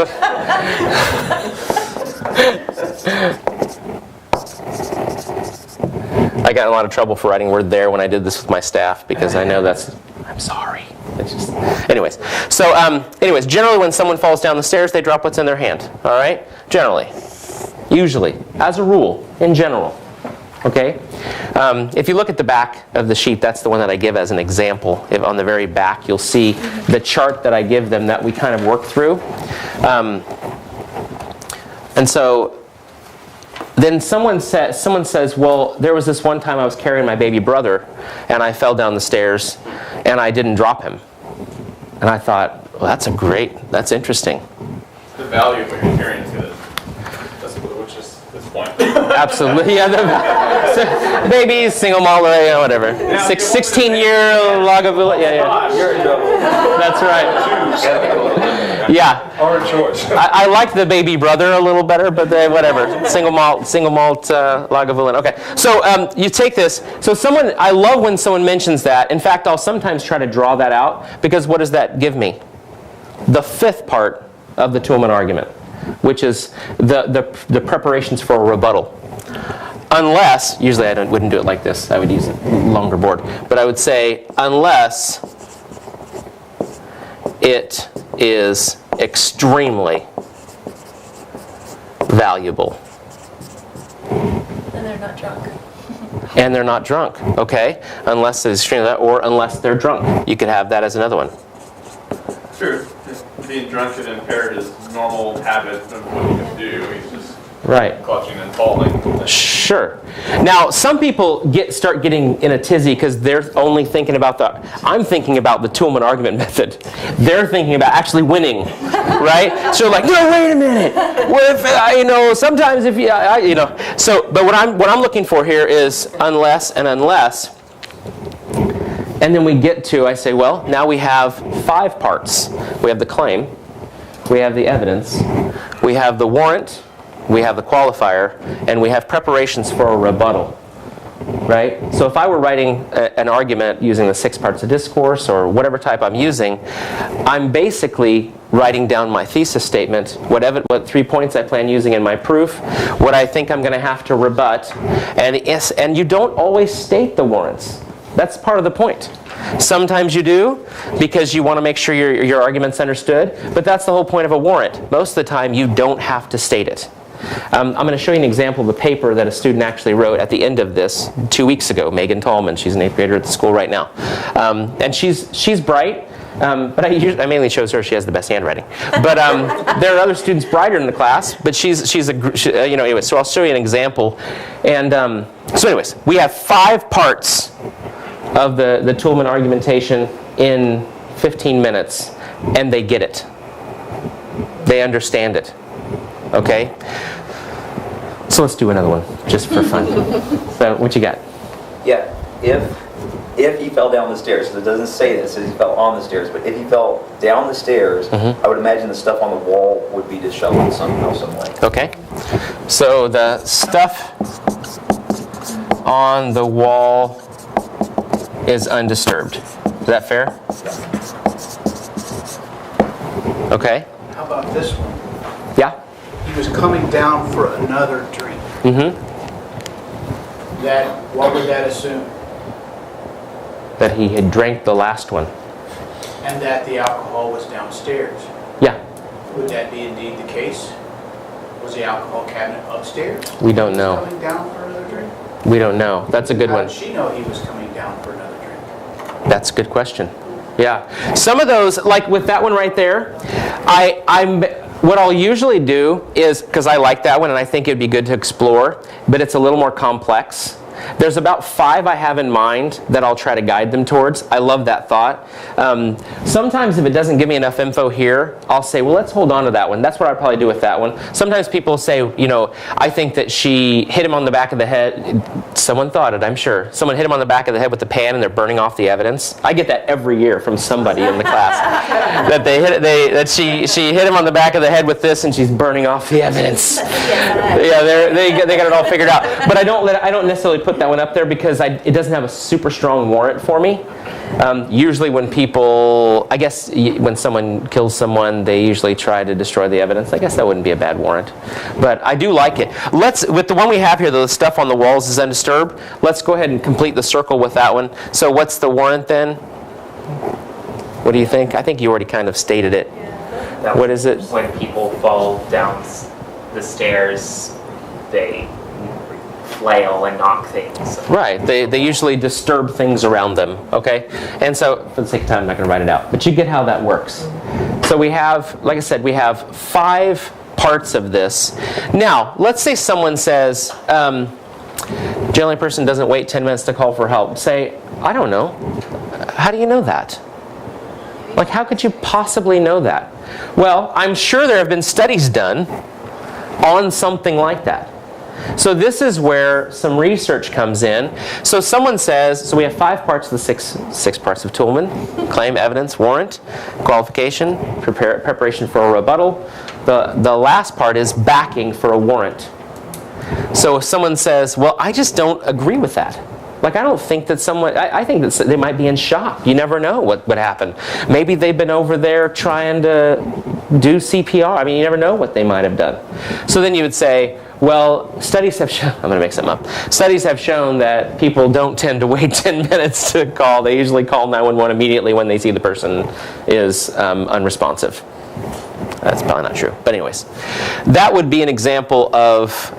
I got in a lot of trouble for writing word there when I did this with my staff because I know I'm sorry. Anyways, generally when someone falls down the stairs, they drop what's in their hand. All right? Generally. Usually. As a rule. In general. Okay? If you look at the back of the sheet, that's the one that I give as an example. On the very back, you'll see the chart that I give them that we kind of work through. And so then someone says, well, there was this one time I was carrying my baby brother, and I fell down the stairs, and I didn't drop him. And I thought, well, that's interesting. The value of what you're carrying is good. Which is this point. Absolutely, yeah. Babies, single malt, whatever. 16-year Lagavulin, yeah. You're in trouble. That's right. Yeah. Hard choice. I like the baby brother a little better, but whatever. Single malt Lagavulin. Okay. So you take this. So I love when someone mentions that. In fact, I'll sometimes try to draw that out, because what does that give me? The fifth part of the Toulmin argument, which is the preparations for a rebuttal. Unless, usually I wouldn't do it like this. I would use a longer board. But I would say, unless it is extremely valuable. And they're not drunk. And they're not drunk, okay? Unless it's extremely, or unless they're drunk. You could have that as another one. Sure. Just being drunk and impaired is normal habit of what you can do. He's just clutching and falling. Sure. Now, some people start getting in a tizzy because they're only thinking about I'm thinking about the Toulmin argument method. They're thinking about actually winning, right? So like, no, wait a minute. What if, sometimes if So, but what I'm looking for here is unless and unless. And then we get to, I say, well, now we have 5 parts. We have the claim, we have the evidence, we have the warrant, we have the qualifier, and we have preparations for a rebuttal, right? So if I were writing an argument using the 6 parts of discourse or whatever type I'm using, I'm basically writing down my thesis statement, what 3 points I plan using in my proof, what I think I'm going to have to rebut, and you don't always state the warrants. That's part of the point. Sometimes you do, because you want to make sure your argument's understood, but that's the whole point of a warrant. Most of the time, you don't have to state it. I'm going to show you an example of a paper that a student actually wrote at the end of this 2 weeks ago. Megan Tallman, she's an 8th grader at the school right now. And she's bright, but I mainly chose her. She has the best handwriting. But there are other students brighter in the class, but anyway, so I'll show you an example. And so anyways, we have 5 parts of the Toulmin argumentation in 15 minutes, and they get it. They understand it. Okay? So let's do another one, just for fun. So what you got? Yeah, if he fell down the stairs, so it doesn't say this, it says he fell on the stairs, but if he fell down the stairs, I would imagine the stuff on the wall would be disheveled somehow, some way. Okay. So the stuff on the wall is undisturbed. Is that fair? Okay. How about this one? Yeah. He was coming down for another drink. What would that assume? That he had drank the last one. And that the alcohol was downstairs. Yeah. Would that be indeed the case? Was the alcohol cabinet upstairs? We don't know. Coming down for another drink? We don't know. That's a good How one. did she know he was coming down for another drink? That's a good question. Yeah. Some of those, like with that one right there, what I'll usually do is, because I like that one and I think it'd be good to explore, but it's a little more complex. There's about 5 I have in mind that I'll try to guide them towards. I love that thought. Sometimes if it doesn't give me enough info here, I'll say, well, let's hold on to that one. That's what I'd probably do with that one. Sometimes people say, I think that she hit him on the back of the head. Someone thought it, I'm sure. Someone hit him on the back of the head with the pan and they're burning off the evidence. I get that every year from somebody in the class. that she hit him on the back of the head with this and she's burning off the evidence. Yeah, they got it all figured out. But I don't necessarily put that one up there because it doesn't have a super strong warrant for me. Usually when when someone kills someone, they usually try to destroy the evidence. I guess that wouldn't be a bad warrant. But I do like it. With the one we have here, the stuff on the walls is undisturbed. Let's go ahead and complete the circle with that one. So what's the warrant then? What do you think? I think you already kind of stated it. What is it? When people fall down the stairs, they flail and knock things. Right. They usually disturb things around them. Okay? And so, for the sake of time, I'm not going to write it out. But you get how that works. So we have, like I said, we have 5 parts of this. Now, let's say someone says, generally a person doesn't wait 10 minutes to call for help. Say, I don't know. How do you know that? Like, how could you possibly know that? Well, I'm sure there have been studies done on something like that. So this is where some research comes in. So someone says, so we have 5 parts of the six parts of Toulmin: claim, evidence, warrant, qualification, preparation for a rebuttal. The last part is backing for a warrant. So if someone says, well, I just don't agree with that. Like, I don't think that someone, I think that they might be in shock. You never know what would happen. Maybe they've been over there trying to do CPR. I mean, you never know what they might have done. So then you would say, well, studies have shown, I'm going to make something up. Studies have shown that people don't tend to wait 10 minutes to call. They usually call 911 immediately when they see the person is unresponsive. That's probably not true. But anyways, that would be an example of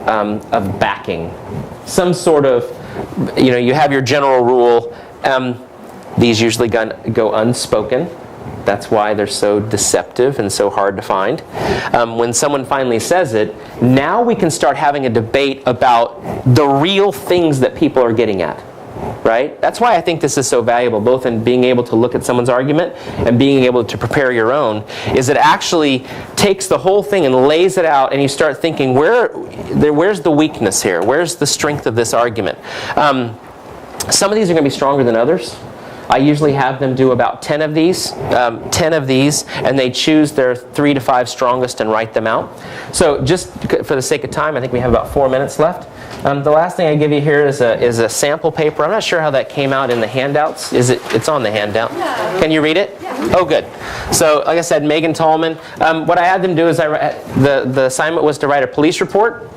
backing. Some sort of, you have your general rule. These usually go unspoken. That's why they're so deceptive and so hard to find. When someone finally says it, now we can start having a debate about the real things that people are getting at. Right? That's why I think this is so valuable, both in being able to look at someone's argument and being able to prepare your own, is it actually takes the whole thing and lays it out, and you start thinking, where's the weakness here? Where's the strength of this argument? Some of these are going to be stronger than others. I usually have them do about 10 of these, and they choose their 3 to 5 strongest and write them out. So just for the sake of time, I think we have about 4 minutes left. The last thing I give you here is a sample paper. I'm not sure how that came out in the handouts. It's on the handout. Yeah. Can you read it? Yeah. Oh, good. So, like I said, Megan Tallman. What I had them do is the assignment was to write a police report.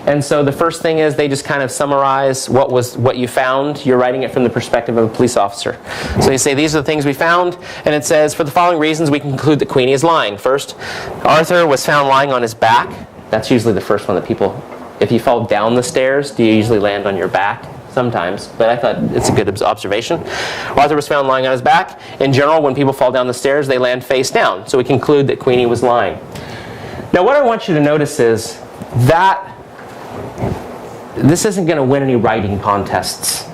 And so the first thing is they just kind of summarize what you found. You're writing it from the perspective of a police officer. So you say, these are the things we found, and it says, for the following reasons, we conclude that Queenie is lying. First, Arthur was found lying on his back. That's usually the first one that people, if you fall down the stairs, do you usually land on your back? Sometimes, but I thought it's a good observation. Arthur was found lying on his back. In general, when people fall down the stairs, they land face down. So we conclude that Queenie was lying. Now what I want you to notice is that this isn't going to win any writing contests,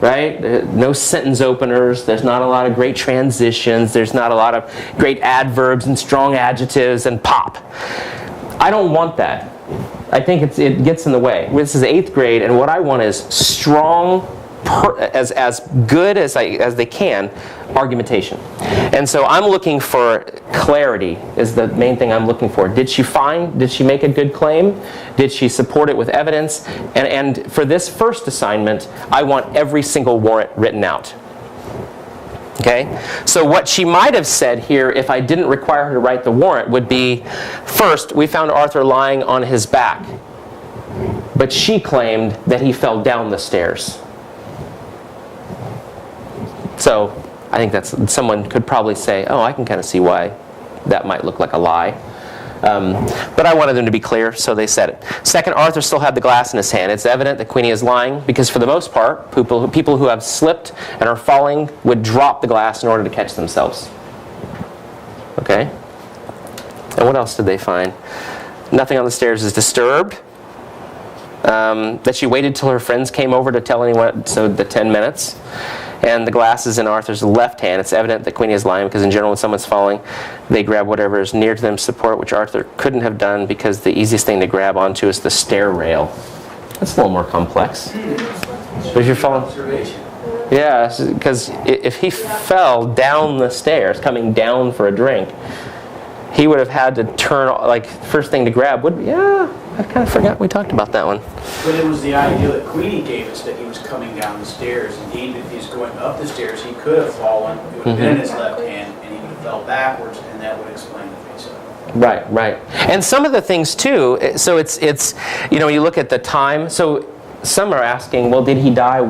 right? No sentence openers. There's not a lot of great transitions. There's not a lot of great adverbs and strong adjectives and pop. I don't want that. I think it gets in the way. This is 8th grade, and what I want is strong, as good as they can, argumentation. And so I'm looking for clarity is the main thing I'm looking for. Did she make a good claim? Did she support it with evidence? And for this first assignment, I want every single warrant written out. Okay? So what she might have said here, if I didn't require her to write the warrant, would be, first, we found Arthur lying on his back. But she claimed that he fell down the stairs. So I think someone could probably say, oh, I can kind of see why that might look like a lie. But I wanted them to be clear, so they said it. Second, Arthur still had the glass in his hand. It's evident that Queenie is lying because for the most part, people who have slipped and are falling would drop the glass in order to catch themselves. Okay? And what else did they find? Nothing on the stairs is disturbed. That she waited till her friends came over to tell anyone, so the 10 minutes. And the glass is in Arthur's left hand. It's evident that Queenie is lying because in general when someone's falling, they grab whatever is near to them, support, which Arthur couldn't have done because the easiest thing to grab onto is the stair rail. That's a little more complex. But if you're falling, yeah, because if he fell down the stairs, coming down for a drink, he would have had to turn, like, first thing to grab would be, yeah, I kind of forgot we talked about that one. But it was the idea that Queenie gave us that he was coming down the stairs. Indeed, if he's going up the stairs, he could have fallen. It would have been in his left hand, and he would have fell backwards, and that would explain the face-up. Right. And some of the things, too, so it's you look at the time. So some are asking, well, did he die?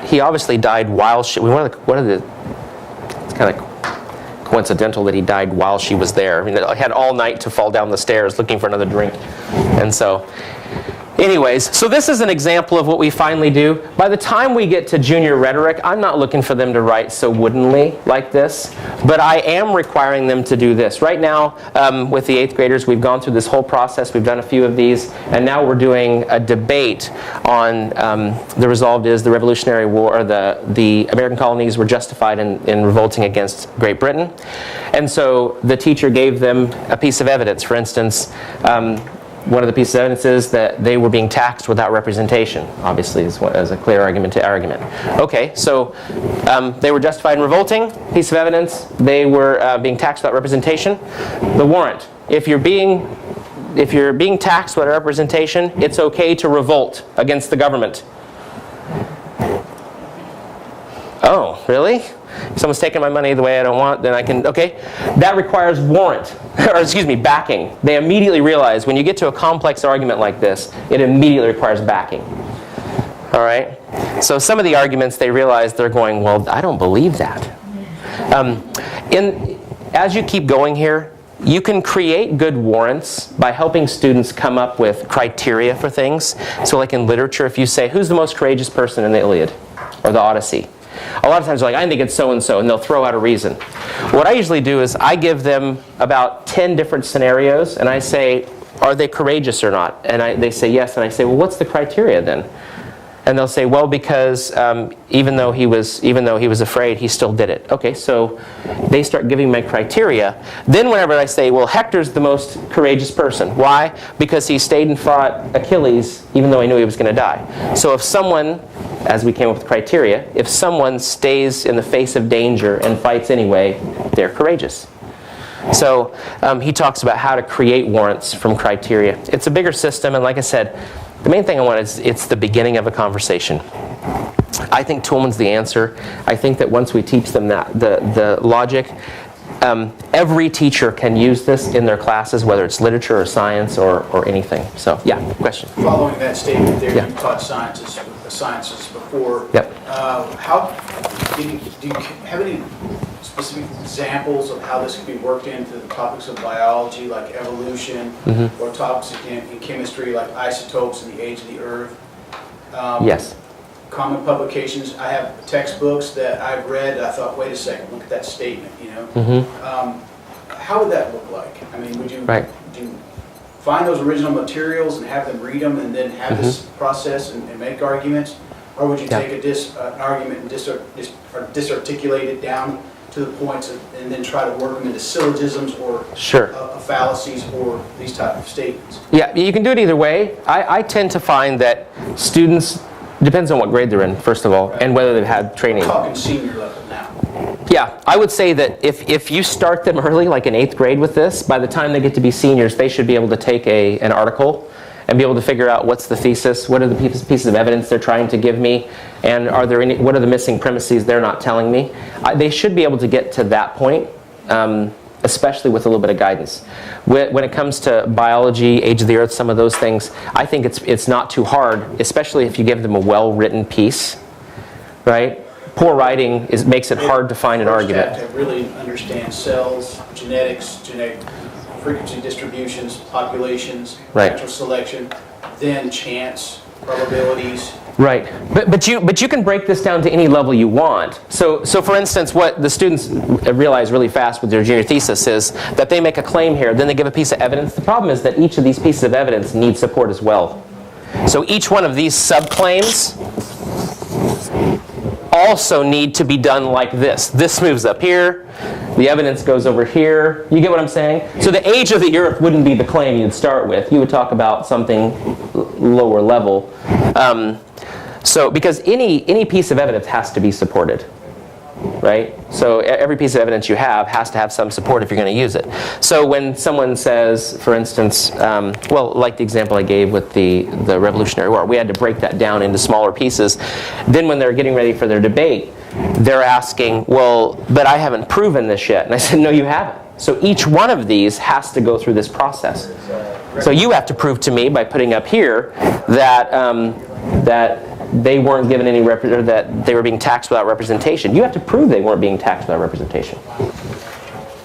He obviously died while she, it's kind of coincidental that he died while she was there. I mean, he had all night to fall down the stairs looking for another drink. And so Anyways, so this is an example of what we finally do. By the time we get to junior rhetoric, I'm not looking for them to write so woodenly like this, but I am requiring them to do this. Right now, with the 8th graders, we've gone through this whole process. We've done a few of these, and now we're doing a debate on the resolved is the Revolutionary War, or the American colonies were justified in revolting against Great Britain. And so the teacher gave them a piece of evidence. For instance, one of the pieces of evidence is that they were being taxed without representation, obviously, as a clear argument to argument. Okay, so they were justified in revolting, piece of evidence. They were being taxed without representation. The warrant. If you're being taxed without representation, it's okay to revolt against the government. Oh, really? If someone's taking my money the way I don't want, then I can, okay. That requires warrant, or excuse me, backing. They immediately realize when you get to a complex argument like this, it immediately requires backing. All right? So some of the arguments they realize they're going, well, I don't believe that. As you keep going here, you can create good warrants by helping students come up with criteria for things. So like in literature, if you say, who's the most courageous person in the Iliad or the Odyssey? A lot of times they're like, I think it's so-and-so, and they'll throw out a reason. What I usually do is I give them about 10 different scenarios, and I say, are they courageous or not? And they say yes, and I say, well, what's the criteria then? And they'll say, well, because even though he was afraid, he still did it. Okay, so they start giving my criteria. Then whenever I say, well, Hector's the most courageous person. Why? Because he stayed and fought Achilles even though he knew he was going to die. So if someone, as we came up with criteria, if someone stays in the face of danger and fights anyway, they're courageous. So he talks about how to create warrants from criteria. It's a bigger system, and like I said, the main thing I want is it's the beginning of a conversation. I think Toulmin's the answer. I think that once we teach them that the logic, every teacher can use this in their classes, whether it's literature or science or anything. So, yeah, question. Following that statement there, Yeah. you taught sciences before. Yep. Do you have any specific examples of how this can be worked into the topics of biology, like evolution, or topics in chemistry, like isotopes and the age of the Earth? Yes. Common publications. I have textbooks that I've read. I thought, wait a second, look at that statement. You know, how would that look like? I mean, would you find those original materials and have them read them, and then have this process and make arguments, or would you take an argument and disarticulate it down to the points and then try to work them into syllogisms or fallacies or these type of statements? Yeah, you can do it either way. I tend to find that students, depends on what grade they're in, first of all, and whether they've had training. We're talking senior level now. Yeah, I would say that if you start them early, like in 8th grade with this, by the time they get to be seniors, they should be able to take an article and be able to figure out what's the thesis, what are the pieces of evidence they're trying to give me, and what are the missing premises they're not telling me. They should be able to get to that point, especially with a little bit of guidance. When it comes to biology, age of the Earth, some of those things, I think it's not too hard, especially if you give them a well-written piece, right? Poor writing makes it hard to find an argument. To really understand cells, genetics, genetic frequency distributions, populations, natural selection, then chance, probabilities. Right, but you can break this down to any level you want. So for instance, what the students realize really fast with their junior thesis is that they make a claim here, then they give a piece of evidence. The problem is that each of these pieces of evidence needs support as well. So each one of these subclaims also need to be done like this. This moves up here. The evidence goes over here. You get what I'm saying? So the age of the Earth wouldn't be the claim you'd start with. You would talk about something lower level. So because any piece of evidence has to be supported, right? So every piece of evidence you have has to have some support if you're going to use it. So when someone says, for instance, well, like the example I gave with the Revolutionary War, we had to break that down into smaller pieces. Then when they're getting ready for their debate, they're asking, well, but I haven't proven this yet. And I said, no, you haven't. So each one of these has to go through this process. So you have to prove to me by putting up here that that they weren't given any or that they were being taxed without representation. You have to prove they weren't being taxed without representation.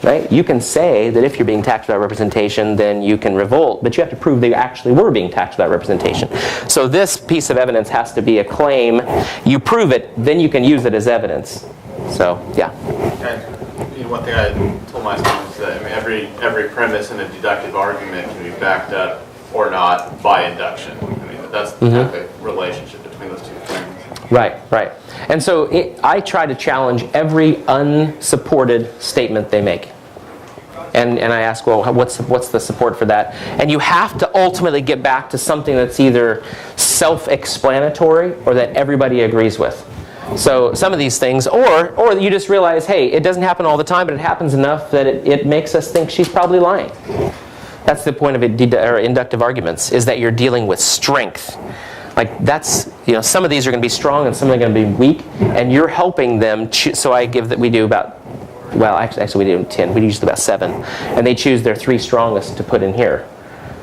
Right? You can say that if you're being taxed without representation, then you can revolt, but you have to prove they actually were being taxed without representation. So this piece of evidence has to be a claim. You prove it, then you can use it as evidence. So, yeah. And one thing I told my students is that every premise in a deductive argument can be backed up or not by induction. I mean, that's the kind of relationship between those two things. Right, right. And so I try to challenge every unsupported statement they make. And I ask, well, what's the support for that? And you have to ultimately get back to something that's either self-explanatory or that everybody agrees with. So some of these things, or you just realize, hey, it doesn't happen all the time, but it happens enough that it makes us think she's probably lying. That's the point of inductive arguments, is that you're dealing with strength. Like that's, some of these are going to be strong and some are going to be weak, and you're helping them. So we do about, well, actually we do 10. We use about 7, and they choose their 3 strongest to put in here.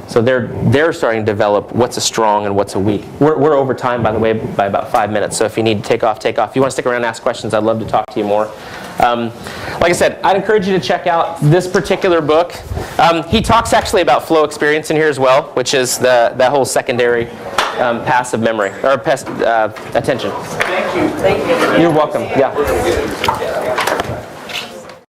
So they're starting to develop what's a strong and what's a weak. We're over time, by the way, by about 5 minutes. So if you need to take off, take off. If you want to stick around and ask questions, I'd love to talk to you more. Like I said, I'd encourage you to check out this particular book. He talks actually about flow experience in here as well, which is that whole secondary passive memory or attention. Thank you. You're welcome. Yeah.